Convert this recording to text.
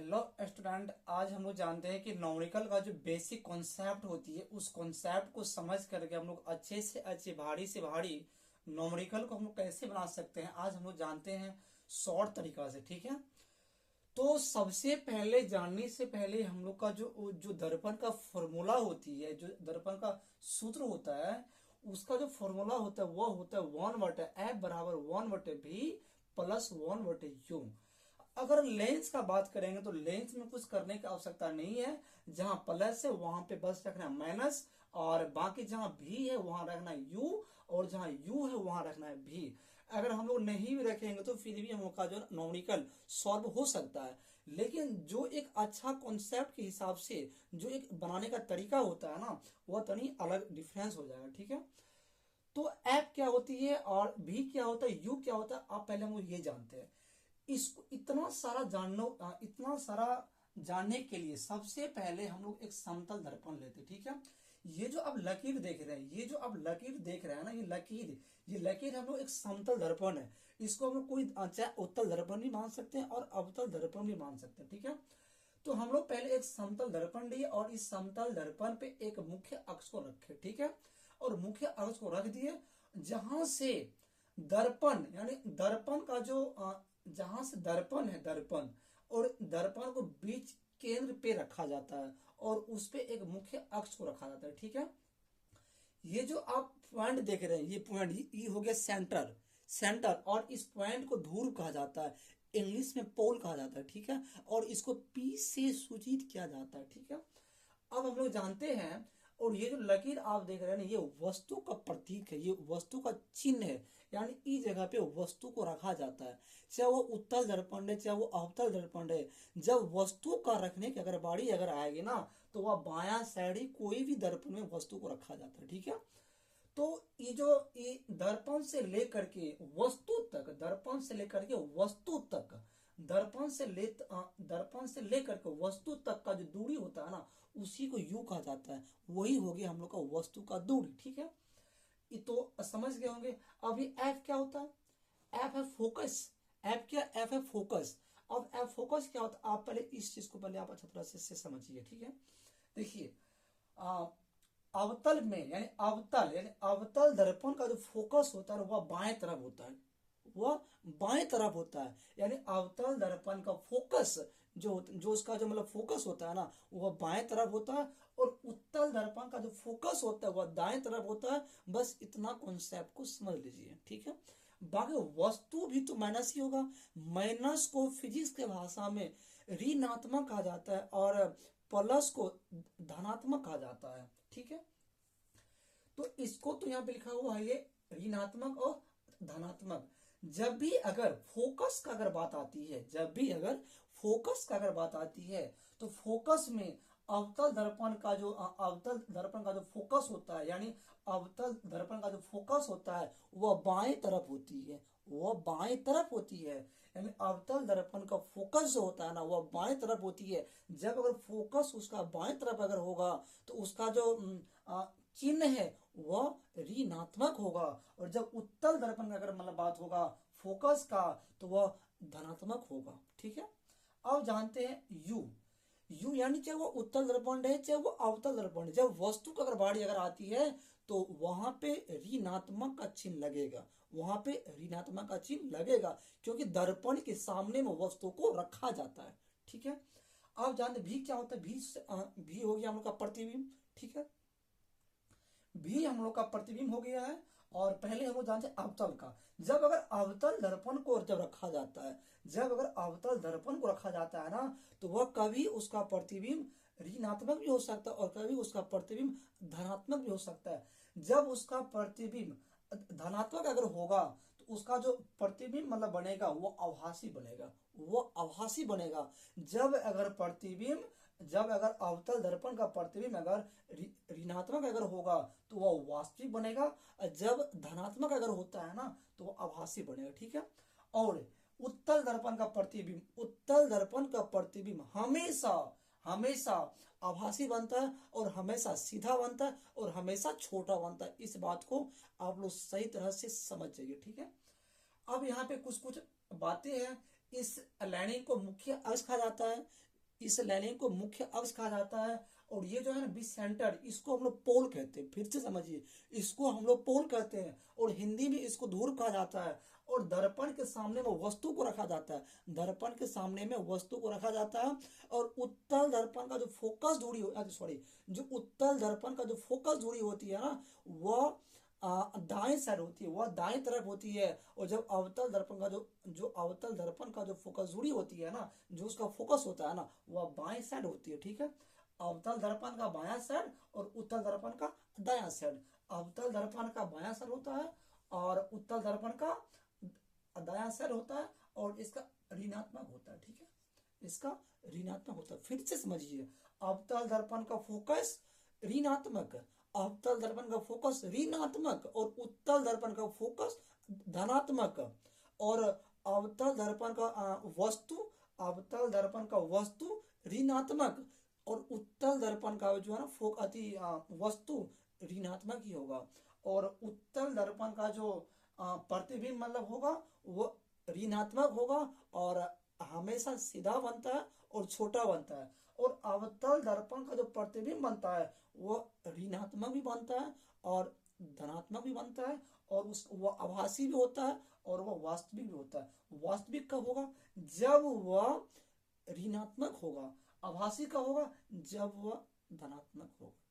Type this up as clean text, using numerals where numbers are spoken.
Hello student, आज हम लोग जानते हैं कि न्यूमेरिकल का जो बेसिक कॉन्सेप्ट होती है उस कॉन्सेप्ट को समझ करके हम लोग अच्छे से अच्छे भारी से भारी न्यूमेरिकल को हम लोग कैसे बना सकते हैं। आज हम लोग जानते हैं शॉर्ट तरीका से। ठीक है, तो सबसे पहले जानने से पहले हम लोग का जो जो दर्पण का फॉर्मूला होती है, जो दर्पण का सूत्र होता है, उसका जो फॉर्मूला होता है वह होता है 1/f=1/v प्लस 1/u। अगर लेंस का बात करेंगे तो लेंस में कुछ करने की आवश्यकता नहीं है। जहां प्लस है वहां पे बस रखना है माइनस, और बाकी जहां भी है वहां रखना है यू, और जहां यू है वहां रखना है भी। अगर हम लोग नहीं भी रखेंगे तो फिर भी हम लोग का जो न्यूमेरिकल सॉल्व हो सकता है। लेकिन जो एक अच्छा कॉन्सेप्ट के हिसाब से जो एक बनाने का तरीका होता है ना, वह तनी अलग डिफरेंस हो जाएगा। ठीक है, तो एफ क्या होती है और भी क्या होता है, यू क्या होता है, आप पहले हम लोग ये जानते हैं। इसको इतना सारा जानने के लिए सबसे पहले हम लोग एक समतल दर्पण लेते हैं। ठीक है, ये जो आप लकीर देख रहे हैं, ये जो आप लकीर देख रहे हैं ना, ये लकीर हम लोग एक समतल दर्पण है। इसको हम लोग कोई चाहे उत्तल दर्पण भी मान सकते हैं और अवतल दर्पण भी मान सकते हैं। ठीक है, तो हम लोग पहले एक समतल दर्पण लिए और इस समतल दर्पण पे एक मुख्य अक्ष को रखे। ठीक है, और मुख्य अक्ष को रख दिए जहां से दर्पण यानी दर्पण का जो जहां से दर्पण है, दर्पण और दर्पण को बीच केंद्र पे रखा जाता है और उस पे एक मुख्य अक्ष को रखा जाता है। ठीक है, ये जो आप पॉइंट देख रहे हैं, ये पॉइंट ये हो गया सेंटर और इस पॉइंट को ध्रुव कहा जाता है, इंग्लिश में पोल कहा जाता है। ठीक है, और इसको पी से सूचित किया जाता है। ठीक है, अब हम लोग जानते हैं, और ये जो लकीर आप देख रहे हैं ना, ये वस्तु का प्रतीक है, ये वस्तु का चिन्ह है। यानी इस जगह पे वस्तु को रखा जाता है, चाहे वो उत्तल दर्पण है चाहे वो अवतल दर्पण है। जब वस्तु का रखने की अगर बारी अगर आएगी ना, तो वह बायां साइड ही कोई भी दर्पण में वस्तु को रखा जाता है। ठीक है, तो ये दर्पण से लेकर के वस्तु तक, दर्पण से लेकर के वस्तु तक, दर्पण से लेकर के वस्तु तक का जो दूरी होता है ना, उसी को यू कहा जाता है। वही हो गया हम लोग का वस्तु का दूरी। ठीक है, ये तो समझ गए होंगे। अब ये एफ क्या होता है, एफ है फोकस। एफ है फोकस। अब एफ फोकस क्या होता है, आप पहले इस चीज को पहले आप अच्छा तरह से समझिए। ठीक है, देखिए यानी अवतल दर्पण का जो फोकस होता है वह बाएं तरफ होता है, वह बाएं तरफ होता है। यानी अवतल दर्पण का फोकस जो उसका जो मतलब फोकस होता है ना, वह बाएं तरफ होता है, और उत्तल दर्पण का जो फोकस होता है वह दाएं तरफ होता है। बस इतना कॉन्सेप्ट को समझ लीजिए। ठीक है, बाकी वस्तु भी तो माइनस ही होगा। माइनस को फिजिक्स के भाषा में ऋणात्मक कहा जाता है और प्लस को धनात्मक कहा जाता है। ठीक है, तो इसको तो यहाँ पे लिखा हुआ है ये ऋणात्मक और धनात्मक। जब भी अगर फोकस का अगर बात आती है, तो फोकस में अवतल दर्पण का जो फोकस होता है, यानी अवतल दर्पण का जो फोकस होता है वह बाएं तरफ होती है, यानी अवतल दर्पण का फोकस जो होता है ना, वह बाएं तरफ होती है। जब अगर फोकस उसका बाएं तरफ अगर होगा तो उसका जो चिन्ह है वह ऋणात्मक होगा, और जब उत्तल दर्पण का अगर मतलब बात होगा फोकस का, तो वह धनात्मक होगा। ठीक है, अब जानते हैं यू यानी चाहे वो उत्तल दर्पण है चाहे वो अवतल दर्पण है, जब वस्तु का अगर बारी अगर आती है तो वहां पे ऋणात्मक का चिन्ह लगेगा, क्योंकि दर्पण के सामने में वस्तु को रखा जाता है। ठीक है, अब जानते भी क्या होता है, भी हो गया हम लोग का प्रतिबिंब। ठीक है, भी हम लोग का प्रतिबिंब हो गया है। और पहले हम लोग जानते हैं अवतल का। जब अगर अवतल दर्पण को रखा जाता है ना, तो वह कभी उसका प्रतिबिंब ऋणात्मक भी हो सकता है और कभी उसका प्रतिबिंब धनात्मक भी हो सकता है। जब उसका प्रतिबिंब धनात्मक अगर होगा तो उसका जो प्रतिबिंब मतलब बनेगा वो आभासी बनेगा। जब अगर अवतल दर्पण का प्रतिबिंब अगर ऋणात्मक अगर होगा तो वह वास्तविक बनेगा, और जब धनात्मक अगर होता है ना तो वह आभासी बनेगा। ठीक है, और उत्तल दर्पण का प्रतिबिंब हमेशा आभासी बनता है और हमेशा सीधा बनता है और हमेशा छोटा बनता है। इस बात को आप लोग सही तरह से समझ जाइए। ठीक है, अब यहाँ पे कुछ बातें हैं। इस लाइनिंग को मुख्य अक्ष कहा जाता है, इस लाइन को मुख्य अक्ष कहा जाता है। और ये जो है ना बीच सेंटर, इसको हम लोग पोल कहते हैं। फिर से समझिए, इसको हम लोग पोल कहते हैं और हिंदी में इसको ध्रुव कहा जाता है। और दर्पण के सामने में वस्तु को रखा जाता है, दर्पण के सामने में वस्तु को रखा जाता है। और उत्तल दर्पण का जो फोकस दूरी सॉरी, जो उत्तल दर्पण का जो फोकस दूरी होती है ना, वह दाएं साइड होती है, वह दाएं तरफ होती है। और जब अवतल दर्पण का जो अवतल दर्पण का जो फोकस दूरी होती है ना, जो उसका फोकस होता है ना, वह बाएं साइड होती है। ठीक है, अवतल दर्पण का बायां साइड और उत्तल दर्पण का दायां साइड। अवतल दर्पण का बायां साइड होता है और उत्तल दर्पण का दायां साइड होता है, और इसका ऋणात्मक होता है। ठीक है, इसका ऋणात्मक होता है। फिर से समझिए, अवतल दर्पण का फोकस ऋणात्मक, अवतल दर्पण का फोकस ऋणात्मक और उत्तल दर्पण का फोकस धनात्मक। और अवतल दर्पण का वस्तु, अवतल दर्पण का वस्तु ऋणात्मक और उत्तल दर्पण का जो है ना वस्तु ऋणात्मक ही होगा। और उत्तल दर्पण का जो प्रतिबिंब मतलब होगा वो ऋणात्मक होगा और हमेशा सीधा बनता है और छोटा बनता है। और अवतल दर्पण का जो प्रतिबिंब बनता है वो ऋणात्मक भी बनता है और धनात्मक भी बनता है, और वो आभासी भी होता है और वह वास्तविक भी होता है। वास्तविक कब होगा? जब वह ऋणात्मक होगा। आभासी कब होगा? जब वह धनात्मक होगा।